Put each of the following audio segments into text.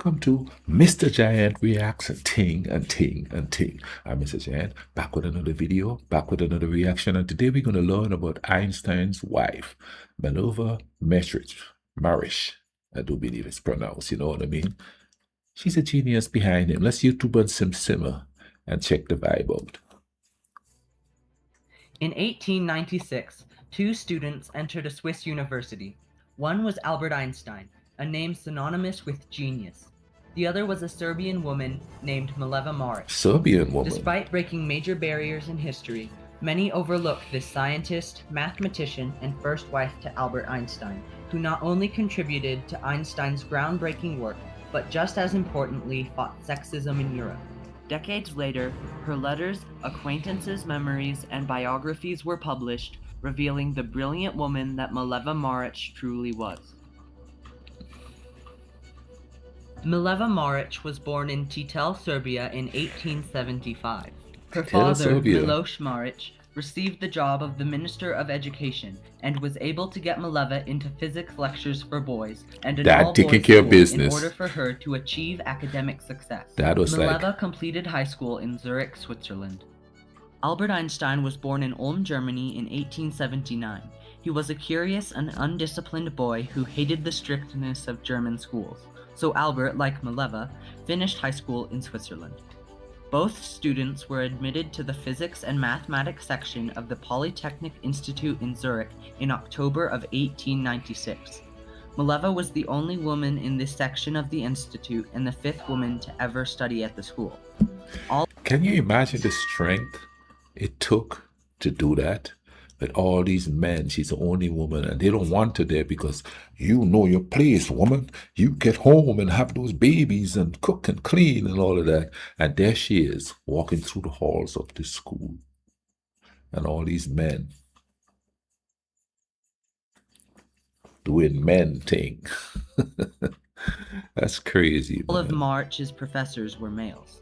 Welcome to Mr. Giant Reacts and Ting and Ting and Ting. I'm Mr. Giant, back with another video, back with another reaction, and today we're going to learn about Einstein's wife, Mileva Marić. I do believe it's pronounced, you know what I mean? She's a genius behind him. Let's YouTube and simmer and check the vibe out. In 1896, two students entered a Swiss university. One was Albert Einstein, a name synonymous with genius. The other was a Serbian woman named Mileva Marić. Serbian woman. Despite breaking major barriers in history, many overlook this scientist, mathematician, and first wife to Albert Einstein, who not only contributed to Einstein's groundbreaking work, but just as importantly fought sexism in Europe. Decades later, her letters, acquaintances' memories, and biographies were published, revealing the brilliant woman that Mileva Marić truly was. Mileva Marić was born in Titel, Serbia in 1875. Her father, Miloš Marić, received the job of the Minister of Education and was able to get Mileva into physics lectures for boys and an all-boys school in order for her to achieve academic success. Mileva completed high school in Zurich, Switzerland. Albert Einstein was born in Ulm, Germany in 1879. He was a curious and undisciplined boy who hated the strictness of German schools. So Albert, like Mileva, finished high school in Switzerland. Both students were admitted to the physics and mathematics section of the Polytechnic Institute in Zurich in October of 1896. Mileva was the only woman in this section of the institute and the fifth woman to ever study at the school. Can you imagine the strength it took to do that? With all these men, she's the only woman, and they don't want her there because you know your place, woman. You get home and have those babies and cook and clean and all of that. And there she is, walking through the halls of the school. And all these men doing men thing. That's crazy. All of Marić's professors were males.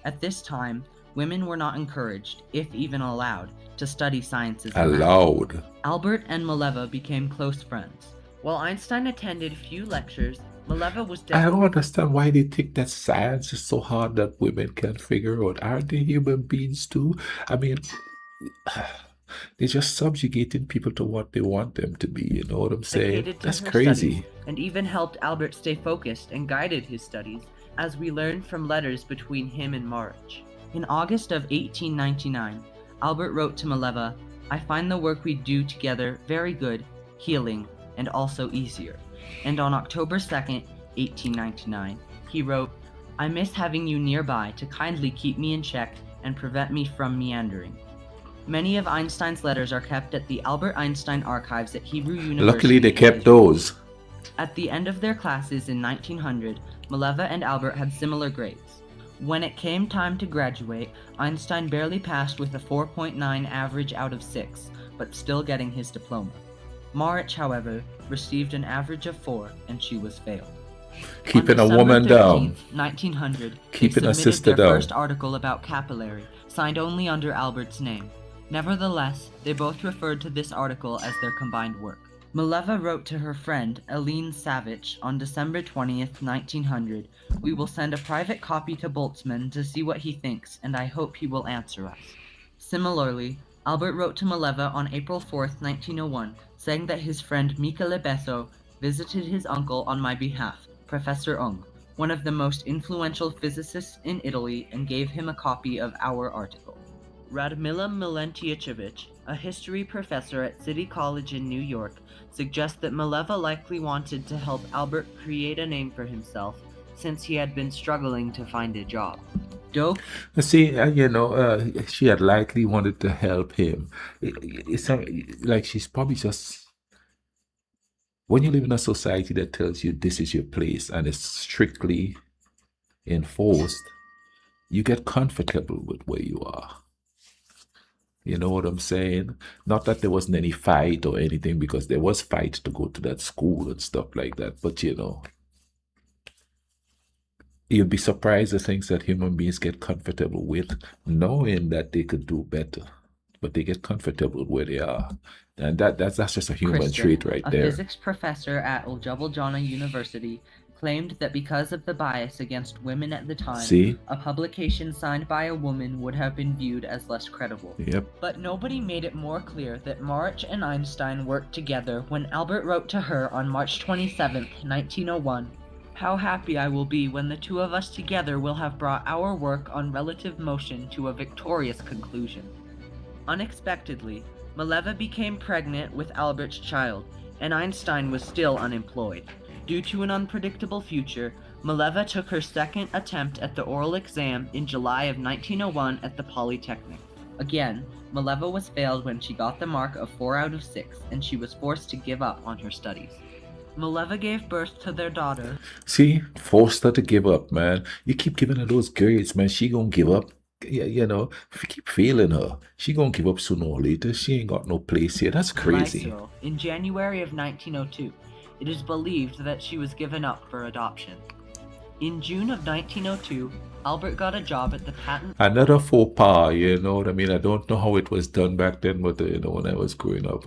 At this time, women were not encouraged, if even allowed, to study sciences. Albert and Mileva became close friends. While Einstein attended few lectures, Mileva was I don't understand why they think that science is so hard that women can't figure out. Aren't they human beings too? I mean, they're just subjugating people to what they want them to be, you know what I'm saying? That's crazy. And even helped Albert stay focused and guided his studies, as we learned from letters between him and Marić. In August of 1899, Albert wrote to Mileva, "I find the work we do together very good, healing, and also easier." And on October 2nd, 1899, he wrote, "I miss having you nearby to kindly keep me in check and prevent me from meandering." Many of Einstein's letters are kept at the Albert Einstein Archives at Hebrew University. Luckily, they kept those. At the end of their classes in 1900, Mileva and Albert had similar grades. When it came time to graduate, Einstein barely passed with a 4.9 average out of 6, but still getting his diploma. Marić, however, received an average of 4, and she was failed. Keeping a woman down. 1900, keeping a sister their down. First article about capillary, signed only under Albert's name. Nevertheless, they both referred to this article as their combined work. Mileva wrote to her friend, Aline Savich, on December 20th, 1900, "We will send a private copy to Boltzmann to see what he thinks, and I hope he will answer us." Similarly, Albert wrote to Mileva on April 4th, 1901, saying that his friend Michele Besso visited his uncle on my behalf, Professor Ung, one of the most influential physicists in Italy, and gave him a copy of our article. Radmila Milentijević, a history professor at City College in New York, suggests that Mileva likely wanted to help Albert create a name for himself, since he had been struggling to find a job. See, she had likely wanted to help him. It's like she's probably just... When you live in a society that tells you this is your place and it's strictly enforced, you get comfortable with where you are. You know what I'm saying? Not that there wasn't any fight or anything, because there was fight to go to that school and stuff like that. But, you'd be surprised the things that human beings get comfortable with, knowing that they could do better. But they get comfortable where they are. And that's just a human trait right there. A physics professor at Al-Jabal Jannah University, claimed that because of the bias against women at the time, See? a publication signed by a woman would have been viewed as less credible. Yep. But nobody made it more clear that Marić and Einstein worked together when Albert wrote to her on March 27, 1901, "How happy I will be when the two of us together will have brought our work on relative motion to a victorious conclusion." Unexpectedly, Mileva became pregnant with Albert's child, and Einstein was still unemployed. Due to an unpredictable future, Mileva took her second attempt at the oral exam in July of 1901 at the Polytechnic. Again, Mileva was failed when she got the mark of 4 out of 6, and she was forced to give up on her studies. Mileva gave birth to their daughter. See, forced her to give up, man. You keep giving her those grades, man. She gonna give up. Yeah, you know, if you keep failing her, she gonna give up sooner or later. She ain't got no place here. That's crazy. Lysol, in January of 1902. It is believed that she was given up for adoption. In June of 1902, Albert got a job at the patent... Another faux pas, you know what I mean? I don't know how it was done back then, but, you know, when I was growing up,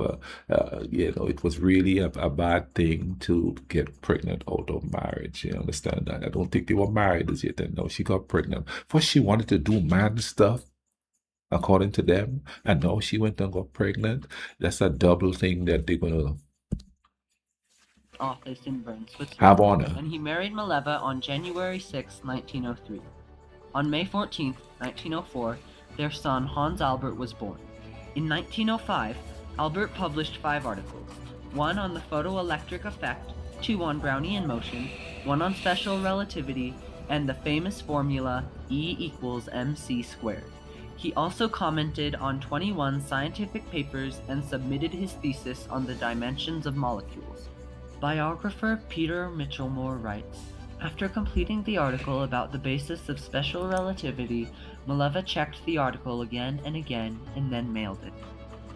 you know, it was really a bad thing to get pregnant out of marriage. You understand that? I don't think they were married as yet, and now she got pregnant. First, she wanted to do man stuff, according to them, and now she went and got pregnant. That's a double thing that they're going to office in Bern, Switzerland. Have honor. And he married Mileva on January 6, 1903. On May 14, 1904, their son Hans Albert was born. In 1905, Albert published 5 articles, 1 on the photoelectric effect, 2 on Brownian motion, 1 on special relativity, and the famous formula E=mc². He also commented on 21 scientific papers and submitted his thesis on the dimensions of molecules. Biographer Peter Michelmore writes, "After completing the article about the basis of special relativity, Mileva checked the article again and again and then mailed it."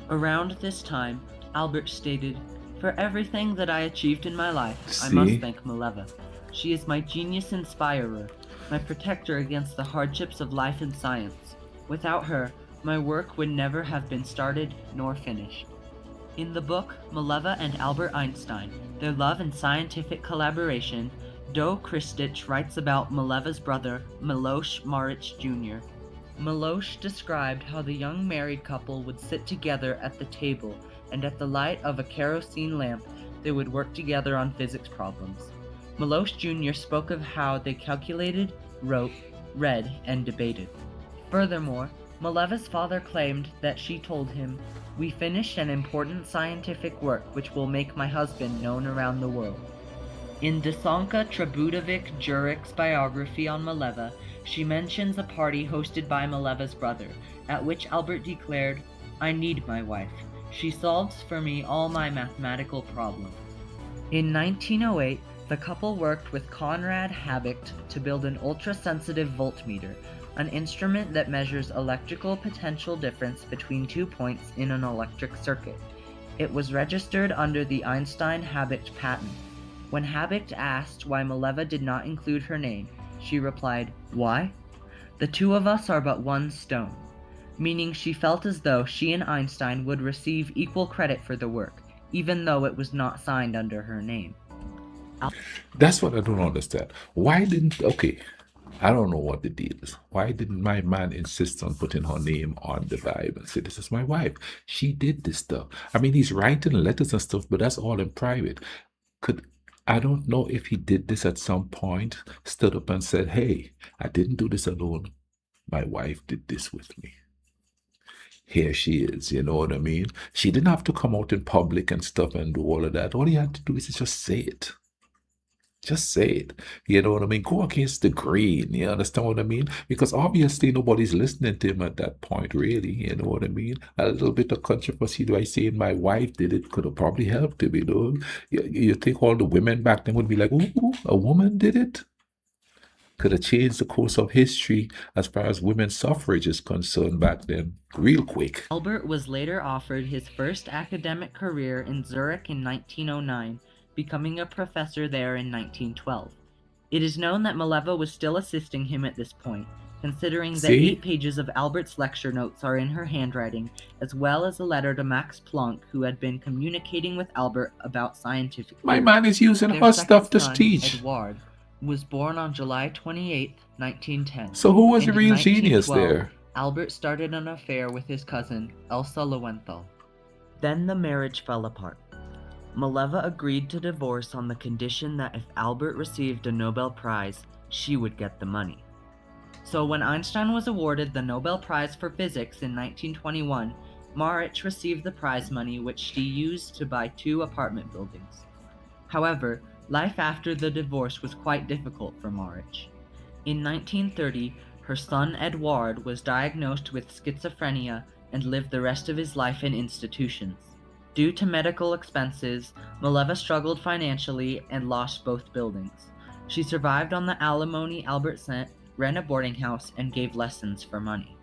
Around this time, Albert stated, "For everything that I achieved in my life, I must thank Mileva. She is my genius inspirer, my protector against the hardships of life and science. Without her, my work would never have been started nor finished." In the book Mileva and Albert Einstein, Their Love and Scientific Collaboration, Do Kristich writes about Mileva's brother, Miloš Marić Jr. Miloš described how the young married couple would sit together at the table, and at the light of a kerosene lamp, they would work together on physics problems. Miloš Jr. spoke of how they calculated, wrote, read, and debated. Furthermore, Mileva's father claimed that she told him, "We finished an important scientific work which will make my husband known around the world." In Desanka Trebudovic Juric's biography on Mileva, she mentions a party hosted by Mileva's brother, at which Albert declared, "I need my wife. She solves for me all my mathematical problems." In 1908, the couple worked with Konrad Habicht to build an ultra-sensitive voltmeter, an instrument that measures electrical potential difference between 2 points in an electric circuit. It was registered under the Einstein-Habicht patent. When Habicht asked why Mileva did not include her name, she replied, "Why? The two of us are but one stone," meaning she felt as though she and Einstein would receive equal credit for the work, even though it was not signed under her name. That's what I don't understand. Why didn't, okay, I don't know what the deal is. Why didn't my man insist on putting her name on the vibe and say, "This is my wife. She did this stuff"? I mean, he's writing letters and stuff, but that's all in private. I don't know if he did this at some point, stood up and said, "Hey, I didn't do this alone. My wife did this with me. Here she is," you know what I mean? She didn't have to come out in public and stuff and do all of that. All he had to do is just say it. Just say it. You know what I mean? Go against the grain. You understand what I mean? Because obviously nobody's listening to him at that point, really. You know what I mean? A little bit of controversy by saying my wife did it could have probably helped him, you know? You think all the women back then would be like, "Ooh, a woman did it?" Could have changed the course of history as far as women's suffrage is concerned back then, real quick. Albert was later offered his first academic career in Zurich in 1909, becoming a professor there in 1912. It is known that Mileva was still assisting him at this point, considering that 8 pages of Albert's lecture notes are in her handwriting, as well as a letter to Max Planck, who had been communicating with Albert about scientific My man is using her stuff to teach. Eduard was born on July 28, 1910. So who was the And in real genius 1912, there? Albert started an affair with his cousin, Elsa Lowenthal. Then the marriage fell apart. Mileva agreed to divorce on the condition that if Albert received a Nobel Prize, she would get the money. So when Einstein was awarded the Nobel Prize for Physics in 1921, Marić received the prize money, which she used to buy 2 apartment buildings. However, life after the divorce was quite difficult for Marić. In 1930, her son Eduard was diagnosed with schizophrenia and lived the rest of his life in institutions. Due to medical expenses, Mileva struggled financially and lost both buildings. She survived on the alimony Albert sent, ran a boarding house, and gave lessons for money.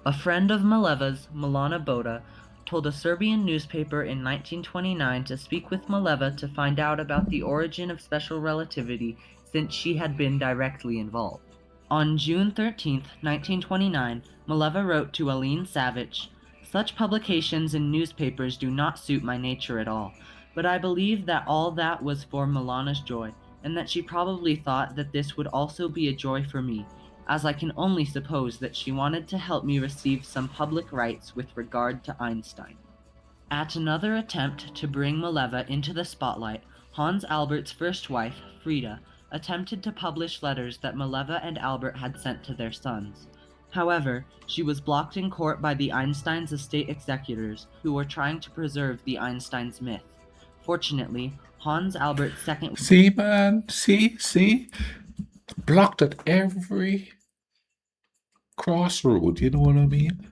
A friend of Mileva's, Milana Boda, told a Serbian newspaper in 1929 to speak with Mileva to find out about the origin of special relativity, since she had been directly involved. On June 13, 1929, Mileva wrote to Aline Savić, "Such publications in newspapers do not suit my nature at all, but I believe that all that was for Milana's joy, and that she probably thought that this would also be a joy for me, as I can only suppose that she wanted to help me receive some public rights with regard to Einstein." At another attempt to bring Mileva into the spotlight, Hans Albert's first wife, Frida, attempted to publish letters that Mileva and Albert had sent to their sons. However, she was blocked in court by the Einsteins' estate executors, who were trying to preserve the Einsteins myth. Fortunately, Hans Albert's second... See, man, see? Blocked at every crossroad, you know what I mean?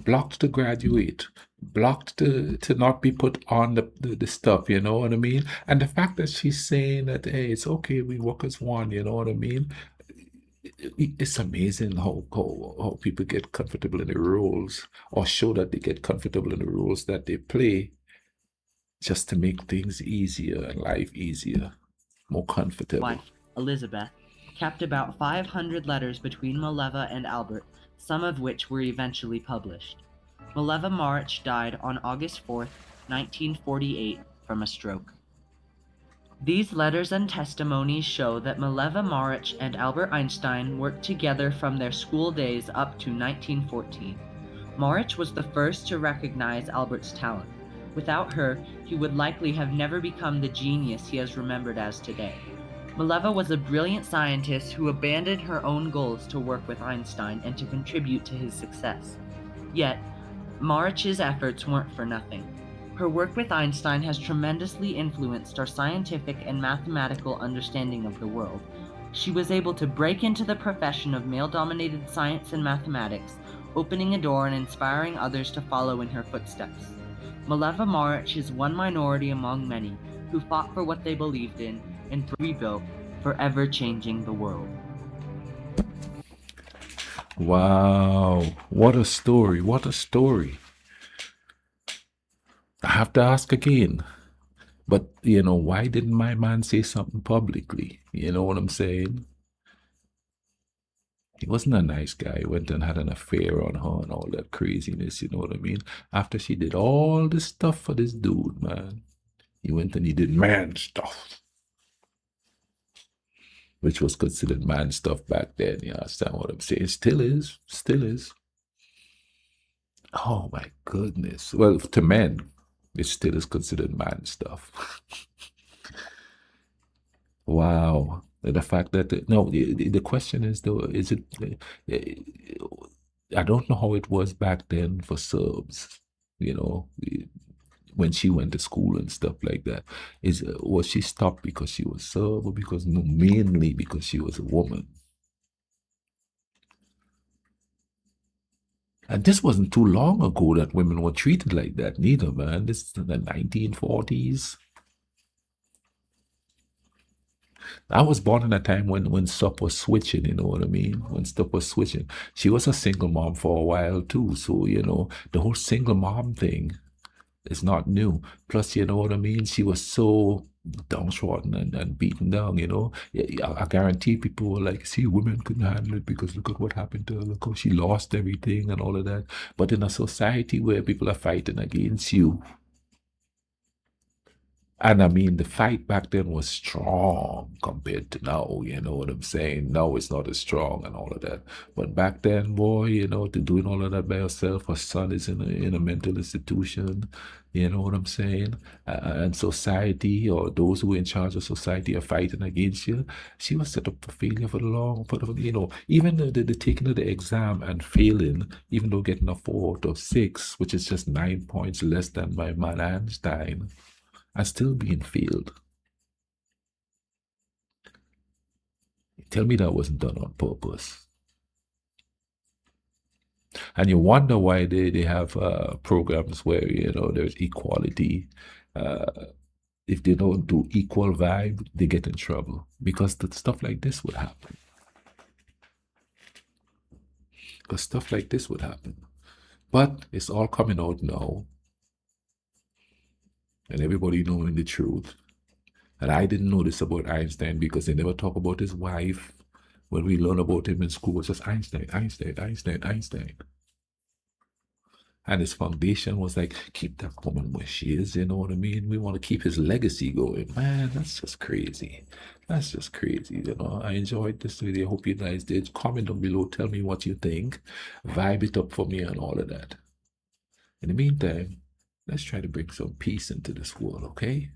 Blocked to graduate, blocked to not be put on the stuff, you know what I mean? And the fact that she's saying that, hey, it's okay, we work as one, you know what I mean? It's amazing how people get comfortable in the roles, or show that they get comfortable in the roles that they play, just to make things easier and life easier, more comfortable. Wife, Elizabeth, kept about 500 letters between Mileva and Albert, some of which were eventually published. Mileva Marić died on August 4, 1948, from a stroke. These letters and testimonies show that Mileva Marić and Albert Einstein worked together from their school days up to 1914. Marić was the first to recognize Albert's talent. Without her, he would likely have never become the genius he is remembered as today. Mileva was a brilliant scientist who abandoned her own goals to work with Einstein and to contribute to his success. Yet, Marić's efforts weren't for nothing. Her work with Einstein has tremendously influenced our scientific and mathematical understanding of the world. She was able to break into the profession of male-dominated science and mathematics, opening a door and inspiring others to follow in her footsteps. Mileva Marić is one minority among many who fought for what they believed in and rebuilt, forever changing the world. Wow, what a story, what a story. I have to ask again, but why didn't my man say something publicly? You know what I'm saying? He wasn't a nice guy. He went and had an affair on her and all that craziness, you know what I mean? After she did all this stuff for this dude, man, he went and he did man stuff, which was considered man stuff back then. You understand what I'm saying? Still is. Oh my goodness. Well, to men, it still is considered man stuff. Wow. The fact that, no, the question is though, is it, I don't know how it was back then for Serbs, when she went to school and stuff like that. Was she stopped because she was Serb, or because, no, mainly because she was a woman? And this wasn't too long ago that women were treated like that neither, man. This is in the 1940s. I was born in a time when stuff was switching, you know what I mean? When stuff was switching. She was a single mom for a while too, so, the whole single mom thing is not new. Plus, you know what I mean? She was so downtrodden and beaten down, I guarantee people were like, see, women couldn't handle it because look at what happened to her. Look how she lost everything and all of that. But in a society where people are fighting against you, And I mean, the fight back then was strong compared to now, you know what I'm saying? Now it's not as strong and all of that. But back then, boy, you know, to doing all of that by yourself, her son is in a mental institution, you know what I'm saying? And society or those who are in charge of society are fighting against you. She was set up for failure for the long, you know, even the taking of the exam and failing, even though getting a 4 out of 6, which is just 9 points less than my man Einstein, are still being failed. Tell me that wasn't done on purpose. And you wonder why they have programs where, you know, there's equality. If they don't do equal vibe, they get in trouble because that stuff like this would happen. Because stuff like this would happen. But it's all coming out now. And everybody knowing the truth. And I didn't know this about Einstein because they never talk about his wife. When we learn about him in school, it's just Einstein, Einstein, Einstein, Einstein. And his foundation was like, keep that woman where she is, you know what I mean? We want to keep his legacy going. Man, that's just crazy. That's just crazy, you know. I enjoyed this video. Hope you guys did. Comment down below. Tell me what you think. Vibe it up for me and all of that. In the meantime, let's try to bring some peace into this world, okay?